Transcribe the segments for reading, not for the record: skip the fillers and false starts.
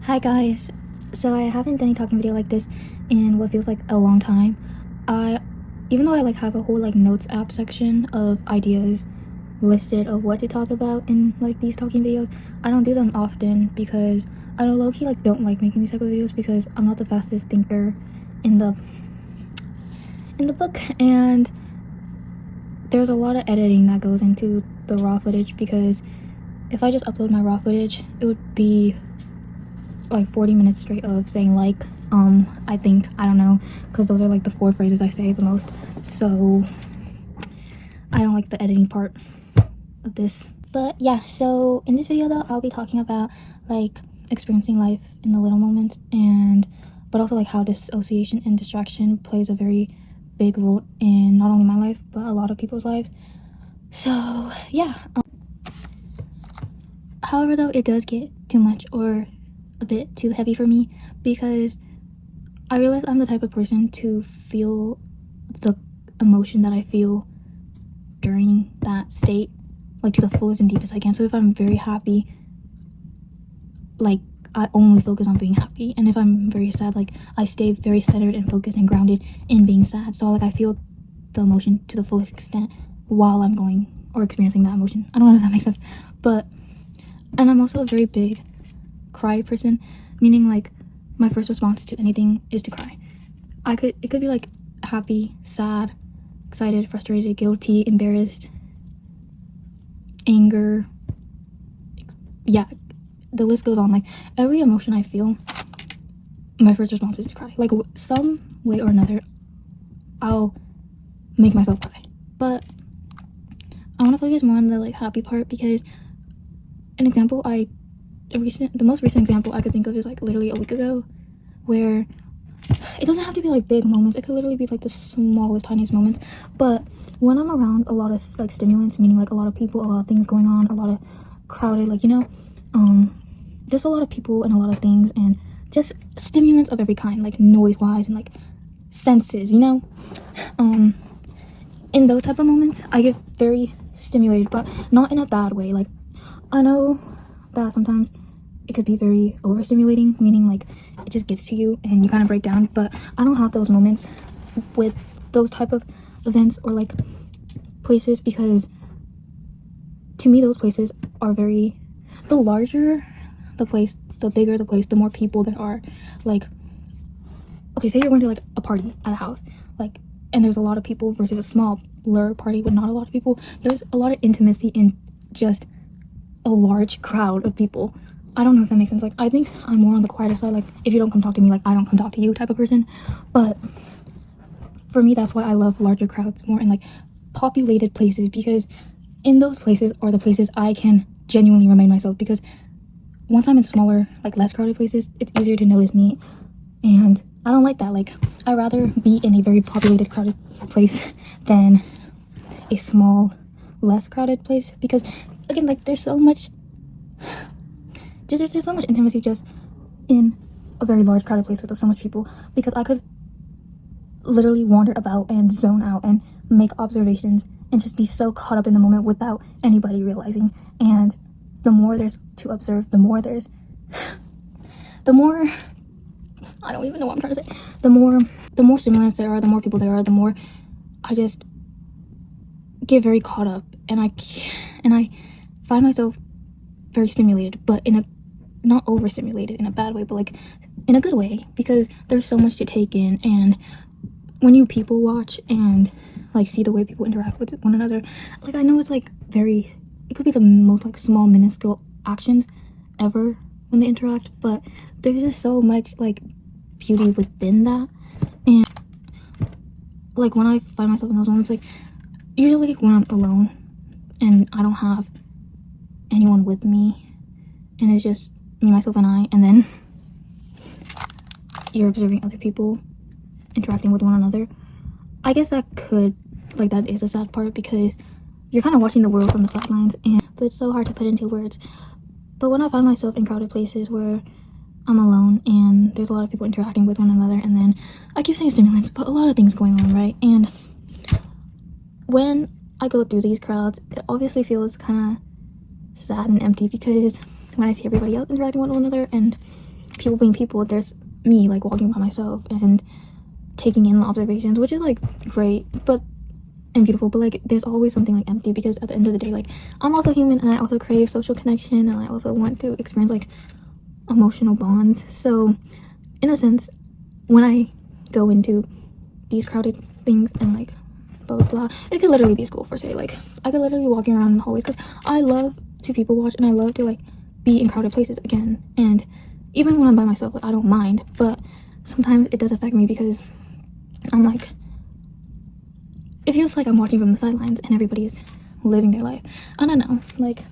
Hi guys, so I haven't done a talking video like this in what feels like a long time. Even though I have a whole notes app section of ideas listed of what to talk about in these talking videos, I don't do them often because I don't low-key don't like making these type of videos because I'm not the fastest thinker in the book, and there's a lot of editing that goes into the raw footage because if I just upload my raw footage, it would be 40 minutes straight of saying I think, I don't know, because those are the 4 phrases I say the most, so I don't like the editing part of this. But yeah, so in this video though, I'll be talking about experiencing life in the little moments, but also how dissociation and distraction plays a very big role in not only my life but a lot of people's lives. So yeah, however though, it does get too much or a bit too heavy for me because I realize I'm the type of person to feel the emotion that I feel during that state to the fullest and deepest I can. So if I'm very happy, I only focus on being happy, and if I'm very sad, I stay very centered and focused and grounded in being sad. So I feel the emotion to the fullest extent while I'm going or experiencing that emotion. I don't know if that makes sense, and I'm also a very big cry person, meaning my first response to anything is to cry. It could be happy, sad, excited, frustrated, guilty, embarrassed, anger, yeah, the list goes on. Every emotion I feel, my first response is to cry. Some way or another I'll make myself cry. But I want to focus more on the happy part because an example the most recent example I could think of is literally a week ago, where it doesn't have to be big moments. It could literally be the smallest, tiniest moments. But when I'm around a lot of stimulants, meaning a lot of people, a lot of things going on, a lot of crowded, there's a lot of people and a lot of things and just stimulants of every kind, noise wise and senses, in those type of moments I get very stimulated, but not in a bad way. I know that sometimes it could be very overstimulating, meaning it just gets to you and you kind of break down, but I don't have those moments with those type of events or places, because to me those places are the larger the place, the bigger the place, the more people there are. Okay, say you're going to a party at a house, and there's a lot of people versus a smaller party with not a lot of people. There's a lot of intimacy in just a large crowd of people. I don't know if that makes sense. I think I'm more on the quieter side, if you don't come talk to me, I don't come talk to you type of person. But for me, that's why I love larger crowds more and populated places, because in those places are the places I can genuinely remain myself, because once I'm in smaller less crowded places, it's easier to notice me, and I don't like that. I'd rather be in a very populated crowded place than a small less crowded place, because again there's so much there's so much intimacy just in a very large crowded place with so much people, because I could literally wander about and zone out and make observations and just be so caught up in the moment without anybody realizing. And the more there's to observe, the more I don't even know what I'm trying to say. The more stimulants there are, the more people there are, the more I just get very caught up, and I find myself very stimulated, but not overstimulated in a bad way, but in a good way, because there's so much to take in. And when you people watch and see the way people interact with one another, I know it's it could be the most small minuscule actions ever when they interact, but there's just so much beauty within that. And when I find myself in those moments, usually when I'm alone and I don't have anyone with me and it's just me, myself, and I, and then you're observing other people interacting with one another, I guess that is a sad part, because you're kind of watching the world from the sidelines, but it's so hard to put into words. But when I find myself in crowded places where I'm alone and there's a lot of people interacting with one another, and then I keep saying stimulants, but a lot of things going on, right? And when I go through these crowds, it obviously feels kind of sad and empty, because when I see everybody else interacting with one another and people being people, there's me like walking by myself and taking in the observations, which is like great but and beautiful, but like there's always something like empty, because at the end of the day, like I'm also human and I also crave social connection, and I also want to experience like emotional bonds. So in a sense, when I go into these crowded things and like blah blah blah, it could literally be school for say, like I could literally be walking around in the hallways, because I love to people watch and I love to like be in crowded places again. And even when I'm by myself, like I don't mind, but sometimes it does affect me, because I'm like, it feels like I'm watching from the sidelines and everybody's living their life. I don't know, like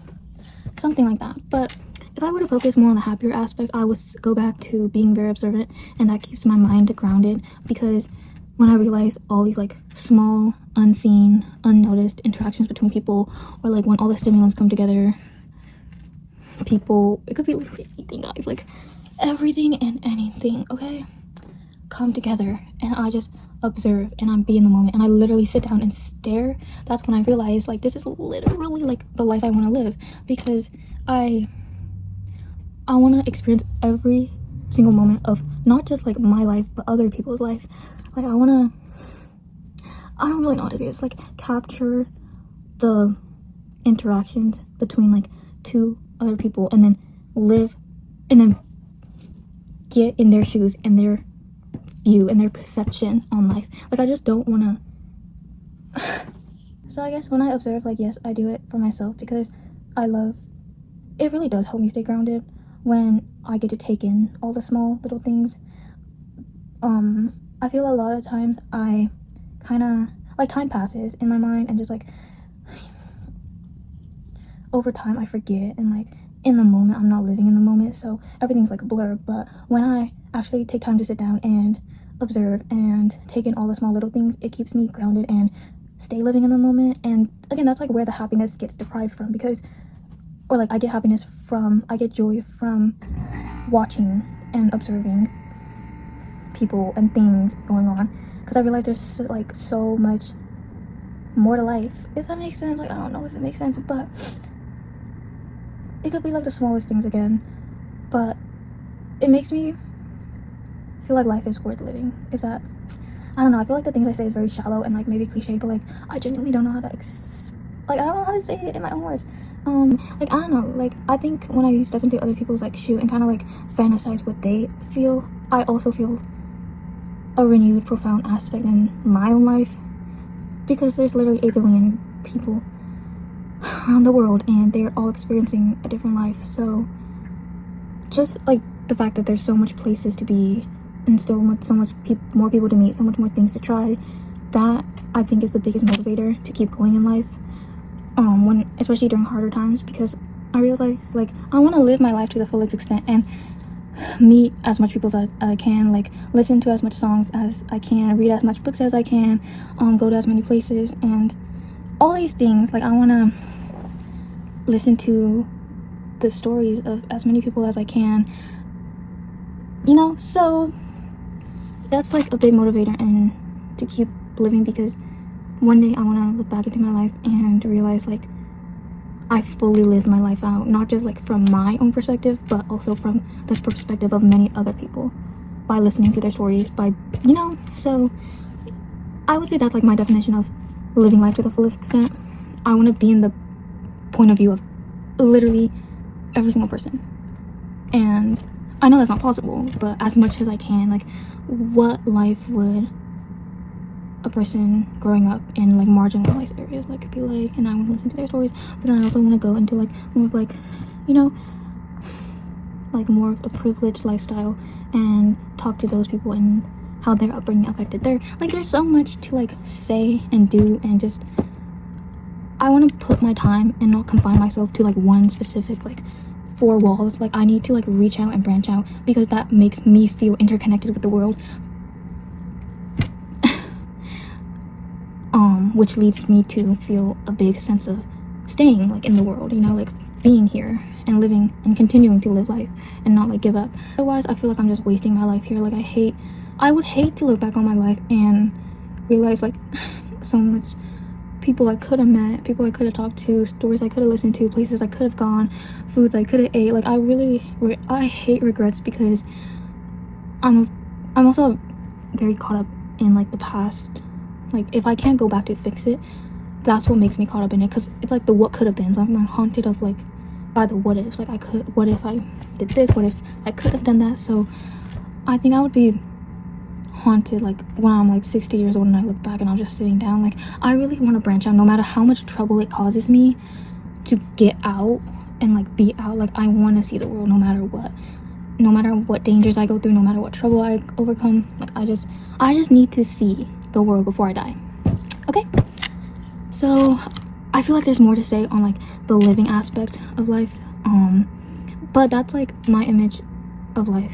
something like that. But if I were to focus more on the happier aspect, I would go back to being very observant, and that keeps my mind grounded, because when I realize all these like small, unseen, unnoticed interactions between people, or like when all the stimulants come together, people, it could be literally anything, guys, like everything and anything, okay, come together, and I just observe and I'm be in the moment, and I literally sit down and stare. That's when I realize like this is literally like the life I want to live, because I want to experience every single moment of not just like my life but other people's life. Like I don't really know how to say this, like capture the interactions between like two other people, and then live and then get in their shoes and their view and their perception on life. Like I just don't want to so I guess when I observe, like yes, I do it for myself, because I love it. Really does help me stay grounded when I get to take in all the small little things. I feel a lot of times I kind of like time passes in my mind, and just like over time I forget, and like in the moment I'm not living in the moment, so everything's like a blur. But when I actually take time to sit down and observe and take in all the small little things, it keeps me grounded and stay living in the moment. And again, that's like where the happiness gets deprived from, because or like I get joy from watching and observing people and things going on, because I realize there's like so much more to life, if that makes sense. Like I don't know if it makes sense, but it could be like the smallest things again, but it makes me feel like life is worth living. If that, I don't know, I feel like the things I say is very shallow and like maybe cliche, but like I genuinely don't know how to like I don't know how to say it in my own words. Like I don't know, like I think when I step into other people's like shoe and kind of like fantasize what they feel, I also feel a renewed profound aspect in my own life, because there's literally 8 billion people around the world and they're all experiencing a different life. So just like the fact that there's so much places to be and so much more people to meet, so much more things to try, that I think is the biggest motivator to keep going in life, when especially during harder times, because I realize like I want to live my life to the fullest extent and meet as much people as I can, like listen to as much songs as I can, read as much books as I can, go to as many places and all these things. Like I want to listen to the stories of as many people as I can, you know. So that's like a big motivator and to keep living, because one day I want to look back into my life and realize like I fully lived my life out, not just like from my own perspective, but also from the perspective of many other people, by listening to their stories, by, you know. So I would say that's like my definition of living life to the fullest extent. I want to be in the point of view of literally every single person, and I know that's not possible, but as much as I can, like what life would a person growing up in like marginalized areas like be like, and I want to listen to their stories, but then I also want to go into like more of like, you know, like more of a privileged lifestyle and talk to those people and how their upbringing affected their, like there's so much to like say and do, and just I want to put my time and not confine myself to like one specific like 4 walls. Like I need to like reach out and branch out, because that makes me feel interconnected with the world, which leads me to feel a big sense of staying like in the world, you know, like being here and living and continuing to live life and not like give up. Otherwise I feel like I'm just wasting my life here. Like I would hate to look back on my life and realize like so much people I could have met, people I could have talked to, stories I could have listened to, places I could have gone, foods I could have ate. Like, I hate regrets because I'm also very caught up in like the past. Like, if I can't go back to fix it, that's what makes me caught up in it, because it's like the what could have been. So I'm haunted of like by the what ifs. Like, what if I did this, what if I could have done that. So I think I would be haunted like when I'm like 60 years old and I look back and I'm just sitting down. Like, I really want to branch out, no matter how much trouble it causes me to get out and like be out. Like, I want to see the world no matter what dangers I go through, no matter what trouble I overcome. Like, I just need to see the world before I die. Okay, so I feel like there's more to say on like the living aspect of life, but that's like my image of life,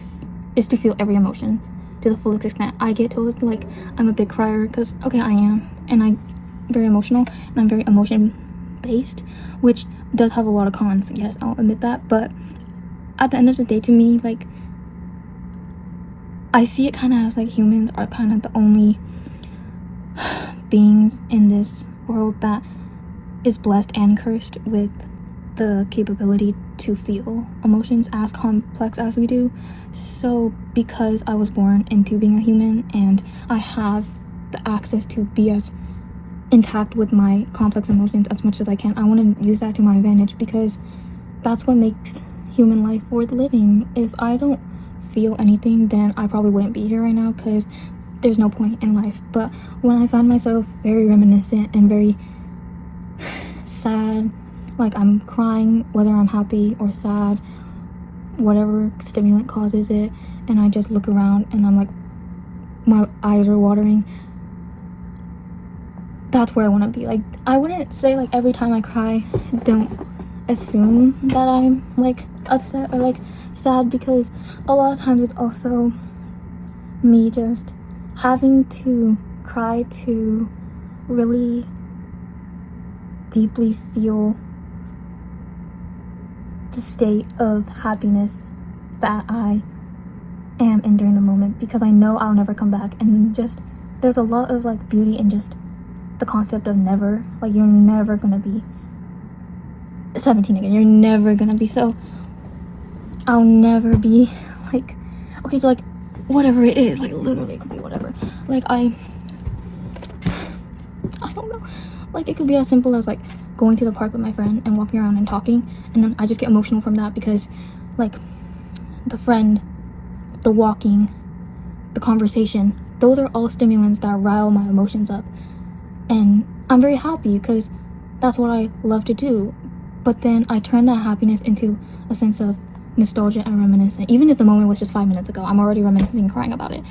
is to feel every emotion to the fullest extent. I get told like I'm a big crier, because okay, I am, and I'm very emotional and I'm very emotion based, which does have a lot of cons, yes, I'll admit that. But at the end of the day, to me, like, I see it kind of as like humans are kind of the only beings in this world that is blessed and cursed with the capability to feel emotions as complex as we do. So because I was born into being a human and I have the access to be as intact with my complex emotions as much as I can, I want to use that to my advantage, because that's what makes human life worth living. If I don't feel anything, then I probably wouldn't be here right now, because there's no point in life. But when I find myself very reminiscent and very sad, like I'm crying whether I'm happy or sad, whatever stimulant causes it, and I just look around and I'm like, my eyes are watering, that's where I want to be. Like, I wouldn't say like every time I cry, don't assume that I'm like upset or like sad, because a lot of times it's also me just having to cry to really deeply feel the state of happiness that I am in during the moment, because I know I'll never come back. And just there's a lot of like beauty in just the concept of never, like, you're never gonna be 17 again, you're never gonna be. So I'll never be like, okay, so like whatever it is, like literally it could be whatever, like I don't know, like it could be as simple as like going to the park with my friend and walking around and talking, and then I just get emotional from that, because like the friend, the walking, the conversation, those are all stimulants that rile my emotions up, and I'm very happy because that's what I love to do. But then I turn that happiness into a sense of nostalgia and reminiscence. Even if the moment was just 5 minutes ago, I'm already reminiscing and crying about it.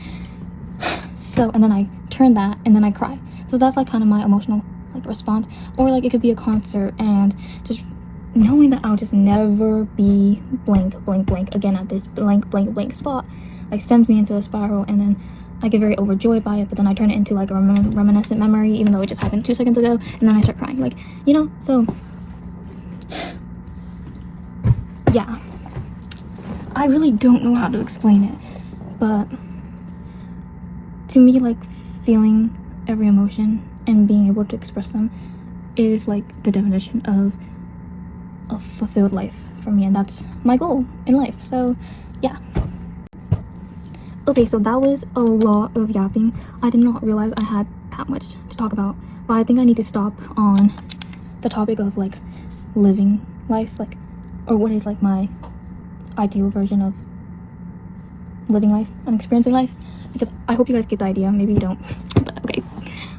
So, and then I turn that and then I cry. So that's like kind of my emotional like response. Or like it could be a concert and just knowing that I'll just never be blank again at this blank spot, like sends me into a spiral, and then I get very overjoyed by it, but then I turn it into like a reminiscent memory, even though it just happened 2 seconds ago, and then I start crying, like, you know. So yeah, I really don't know how to explain it, but to me, like, feeling every emotion and being able to express them is like the definition of a fulfilled life for me, and that's my goal in life. So yeah. Okay, so that was a lot of yapping. I did not realize I had that much to talk about, but I think I need to stop on the topic of like living life, like, or what is like my ideal version of living life and experiencing life, because I hope you guys get the idea. Maybe you don't, but okay.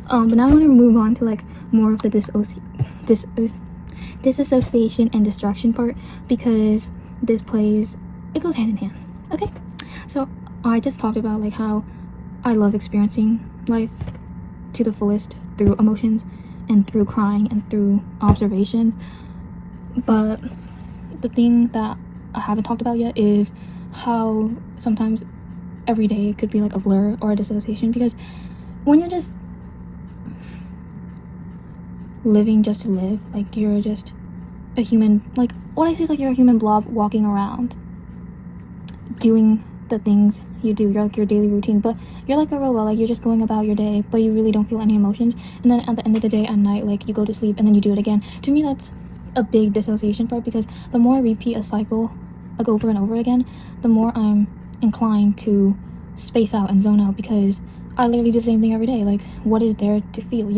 But now I want to move on to like more of the disassociation and distraction part, because it goes hand in hand. Okay, so I just talked about like how I love experiencing life to the fullest through emotions and through crying and through observation, but the thing that I haven't talked about yet is how sometimes every day could be like a blur or a dissociation, because when you're just living just to live, like you're just a human, like what I say is like you're a human blob walking around doing the things you do, your daily routine, but you're like a robot, like you're just going about your day, but you really don't feel any emotions. And then at the end of the day, at night, like you go to sleep and then you do it again. To me, that's a big dissociation part, because the more I repeat a cycle like over and over again, the more I'm inclined to space out and zone out, because I literally do the same thing every day. Like, what is there to feel?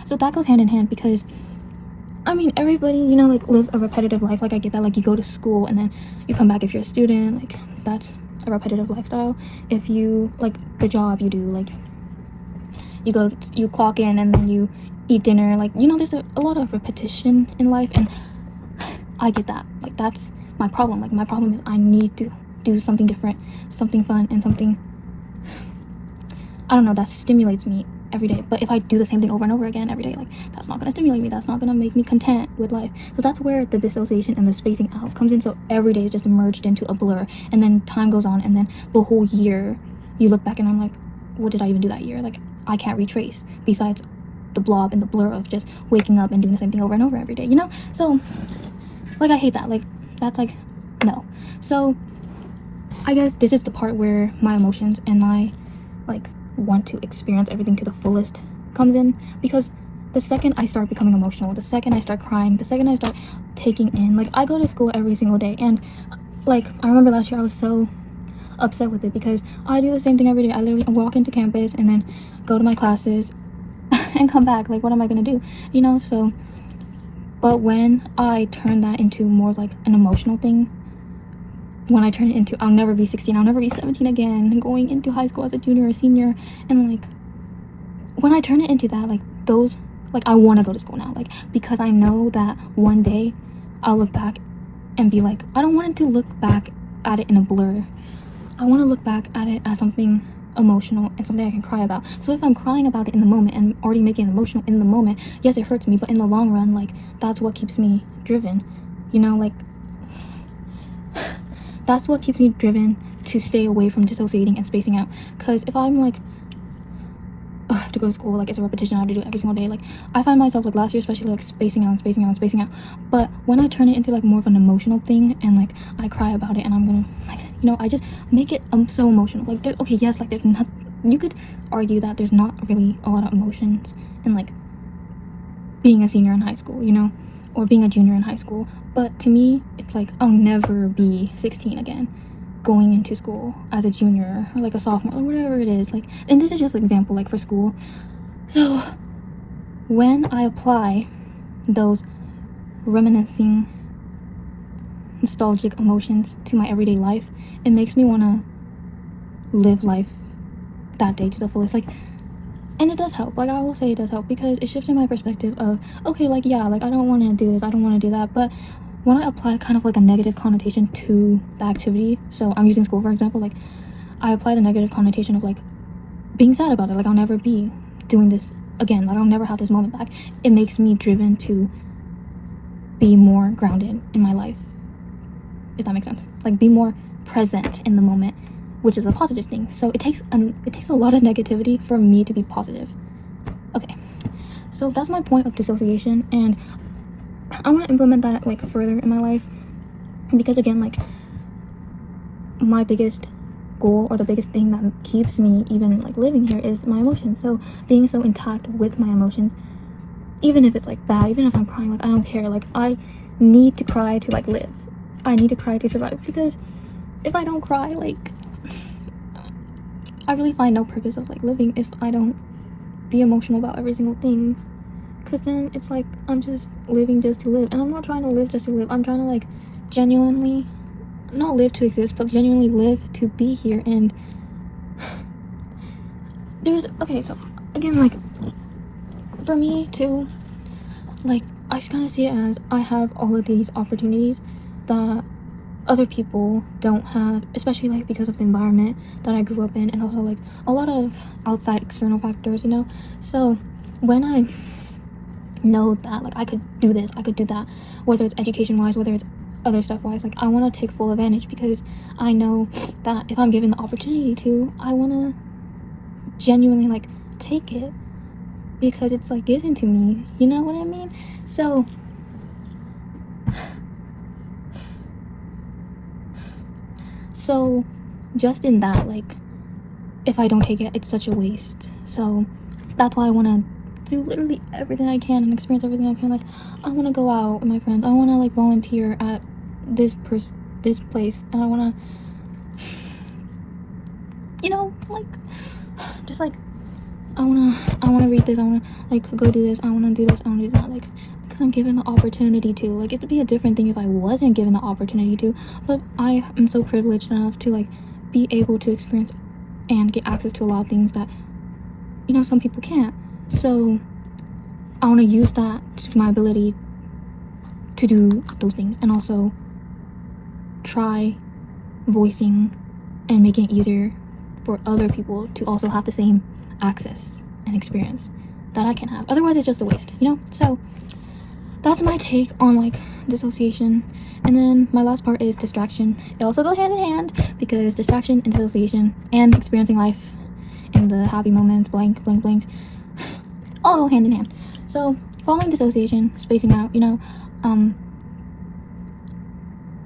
So that goes hand in hand, because I mean, everybody, like lives a repetitive life. Like, I get that. Like, you go to school and then you come back if you're a student. Like, that's a repetitive lifestyle. If you, like, the job you do, like, you clock in and then you eat dinner. Like, there's a lot of repetition in life, and I get that. Like, that's my problem. Like, my problem is I need to do something different, something fun, and something, I don't know, that stimulates me every day. But if I do the same thing over and over again every day, like, that's not gonna stimulate me. That's not gonna make me content with life. So that's where the dissociation and the spacing out comes in. So every day is just merged into a blur, and then time goes on, and then the whole year you look back and I'm like, what did I even do that year? Like, I can't retrace, besides the blob and the blur of just waking up and doing the same thing over and over every day, So like, I hate that. Like, that's like, no. So I guess this is the part where my emotions and my like want to experience everything to the fullest comes in, because the second I start becoming emotional, the second I start crying, the second I start taking in, like, I go to school every single day, and like, I remember last year I was so upset with it, because I do the same thing every day. I literally walk into campus and then go to my classes and come back. Like, what am I gonna do? So, but when I turn that into more like an emotional thing, when I turn it into, I'll never be 16, I'll never be 17 again, going into high school as a junior or senior, and like, when I turn it into that, like, those, like, I want to go to school now, like, because I know that one day I'll look back and be like, I don't want it to look back at it in a blur. I want to look back at it as something emotional and something I can cry about. So if I'm crying about it in the moment and already making it emotional in the moment, yes, it hurts me, but in the long run, like, that's what keeps me driven, like, that's what keeps me driven to stay away from dissociating and spacing out. Because if I'm like, I have to go to school, like, it's a repetition, I have to do it every single day, like, I find myself, like, last year especially, like, spacing out. But when I turn it into like more of an emotional thing, and like, I cry about it, and I'm gonna, like, I just make it so emotional. Like, okay, yes, like, there's not, you could argue that there's not really a lot of emotions in like being a senior in high school, or being a junior in high school. But to me, it's like, I'll never be 16 again, going into school as a junior or like a sophomore or whatever it is. Like, and this is just an example, like, for school. So when I apply those reminiscing, nostalgic emotions to my everyday life, it makes me want to live life that day to the fullest. Like, and it does help. Like, I will say it does help, because it shifted my perspective of, okay, like, yeah, like, I don't want to do this, I don't want to do that. But when I apply kind of like a negative connotation to the activity, so I'm using school for example, like, I apply the negative connotation of like being sad about it, like, I'll never be doing this again, like, I'll never have this moment back. It makes me driven to be more grounded in my life, if that makes sense. Like, be more present in the moment, which is a positive thing. So it takes a lot of negativity for me to be positive. Okay, so that's my point of dissociation, and I want to implement that like further in my life, because again, like, my biggest goal, or the biggest thing that keeps me even like living here, is my emotions. So being so intact with my emotions, even if it's like bad, even if I'm crying, like, I don't care. Like, I need to cry to like live. I need to cry to survive, because if I don't cry, like, I really find no purpose of like living if I don't be emotional about every single thing. Because then it's like, I'm just living just to live, and I'm not trying to live just to live. I'm trying to like genuinely not live to exist, but genuinely live to be here. And okay, so again, like, for me too, like, I kind of see it as I have all of these opportunities that other people don't have, especially like because of the environment that I grew up in, and also like a lot of outside external factors, So when I know that like I could do this, I could do that, whether it's education wise, whether it's other stuff wise, like, I want to take full advantage, because I know that if I'm given the opportunity to, I want to genuinely like take it, because it's like given to me, you know what I mean? So just in that, like, if I don't take it, it's such a waste. So that's why I want to do literally everything I can and experience everything I can. Like, I want to go out with my friends. I want to like volunteer at this place, and I want to, you know, like, just like, I want to read this. I want to like go do this. I want to do this. I want to do that. Like, because I'm given the opportunity to. Like, it'd be a different thing if I wasn't given the opportunity to. But I am so privileged enough to like be able to experience and get access to a lot of things that, you know, some people can't. So I want to use that to my ability to do those things, and also try voicing and making it easier for other people to also have the same access and experience that I can have. Otherwise, it's just a waste, you know? So that's my take on like dissociation. And then my last part is distraction. It also goes hand in hand, because distraction and dissociation and experiencing life in the happy moments, blank, blank, blank, all go hand in hand. So following dissociation, spacing out, you know,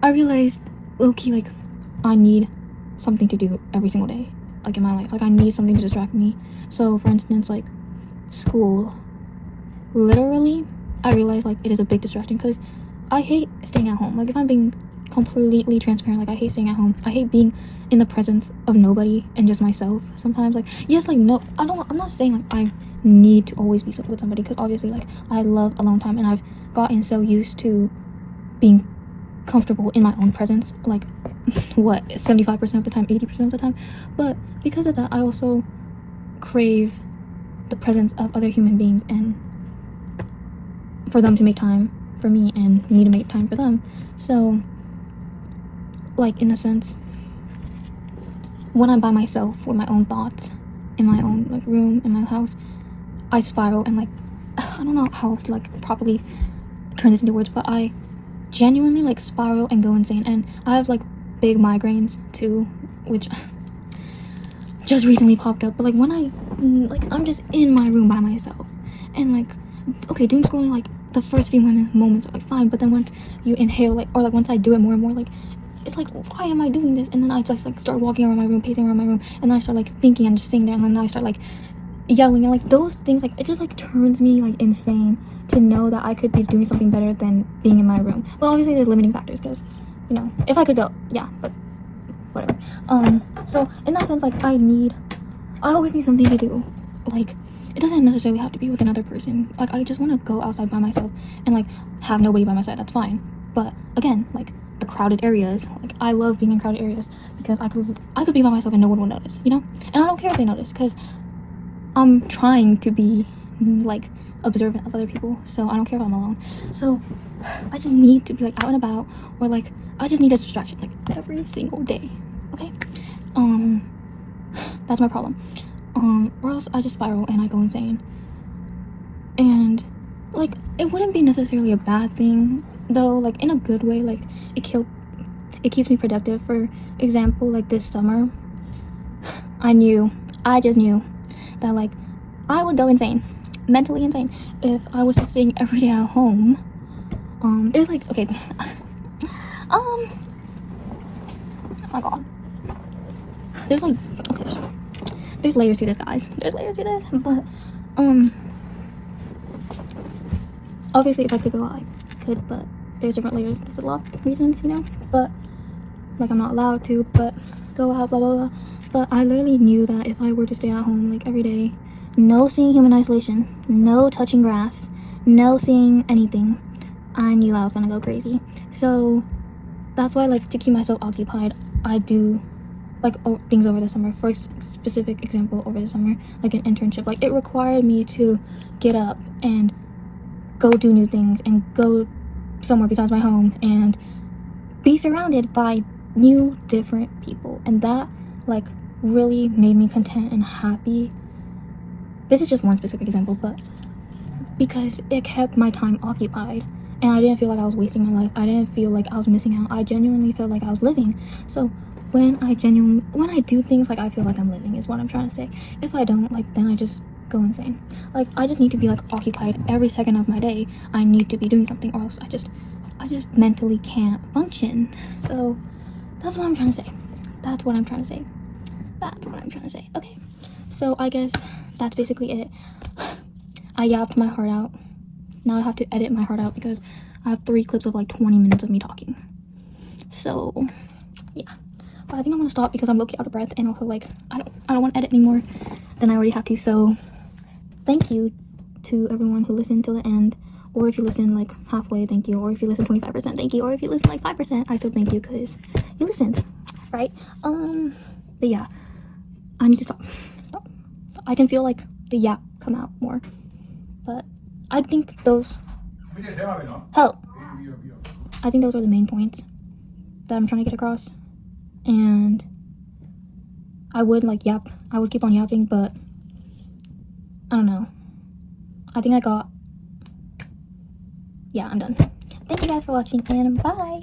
I realized low-key, like, I need something to do every single day, like in my life. Like, I need something to distract me. So for instance, like school, literally I realized like it is a big distraction, because I hate staying at home. Like, if I'm being completely transparent, like, I hate staying at home. I hate being in the presence of nobody and just myself sometimes. Like, yes, like, no, I'm not saying like I need to always be with somebody, because obviously like I love alone time, and I've gotten so used to being comfortable in my own presence, like what, 75% of the time, 80% of the time. But because of that, I also crave the presence of other human beings, and for them to make time for me and me to make time for them. So like, in a sense, when I'm by myself with my own thoughts in my own like room in my house, I spiral, and like, I don't know how else to like properly turn this into words, but I genuinely like spiral and go insane. And I have like big migraines too, which just recently popped up. But like, when I'm just in my room by myself, and like, okay, doom scrolling, like the first few moments are like fine, but then once you inhale, like, or like once I do it more and more, like, it's like, why am I doing this? And then I just like start walking around my room, pacing around my room, and then I start like thinking and just sitting there, and then I start like yelling, and like those things, like, it just like turns me like insane to know that I could be doing something better than being in my room. But obviously there's limiting factors, because, you know, if I could go, yeah, but whatever. So in that sense, like, I always need something to do. Like, it doesn't necessarily have to be with another person. Like, I just want to go outside by myself and like have nobody by my side. That's fine. But again, like the crowded areas, like, I love being in crowded areas, because I could be by myself and no one would notice, you know? And I don't care if they notice, because I'm trying to be like observant of other people, so I don't care if I'm alone. So I just need to be like out and about, or like I just need a distraction like every single day. Okay, that's my problem. Or else I just spiral and I go insane. And like, it wouldn't be necessarily a bad thing though, like in a good way. Like, it keeps me productive. For example, like this summer, I just knew that like I would go insane, mentally insane, if I was just sitting every day at home. There's like, okay, oh my god, there's like, okay, there's layers to this, guys. There's layers to this. But obviously if I could go out, I could, but there's different layers. There's a lot of reasons, you know, but like, I'm not allowed to, but go out, blah blah blah. But I literally knew that if I were to stay at home like every day, no seeing human isolation, no touching grass, no seeing anything, I knew I was gonna go crazy. So that's why, like, to keep myself occupied, I do like things over the summer. For specific example, over the summer, like an internship, like, it required me to get up and go do new things and go somewhere besides my home and be surrounded by new, different people. And that like really made me content and happy. This is just one specific example, but because it kept my time occupied and I didn't feel like I was wasting my life. I didn't feel like I was missing out. I genuinely felt like I was living. So when I do things, like, I feel like I'm living, is what I'm trying to say. If I don't, like, then I just go insane. Like, I just need to be like occupied every second of my day. I need to be doing something, or else I just mentally can't function. So that's what I'm trying to say. That's what I'm trying to say. Okay, so I guess that's basically it. I yapped my heart out. Now I have to edit my heart out because I have 3 clips of like 20 minutes of me talking. So yeah, but I think I'm gonna stop because I'm low-key out of breath, and also like I don't want to edit anymore than I already have to. So thank you to everyone who listened till the end, or if you listen like halfway, thank you, or if you listen 25%, thank you, or if you listen like 5%, I still thank you because you listened, right? But yeah, I need to stop. I can feel like the yap come out more, but I think those help. I think those are the main points that I'm trying to get across, and I would like yap. I would keep on yapping, but I don't know. I think I got. Yeah, I'm done. Thank you guys for watching, and bye.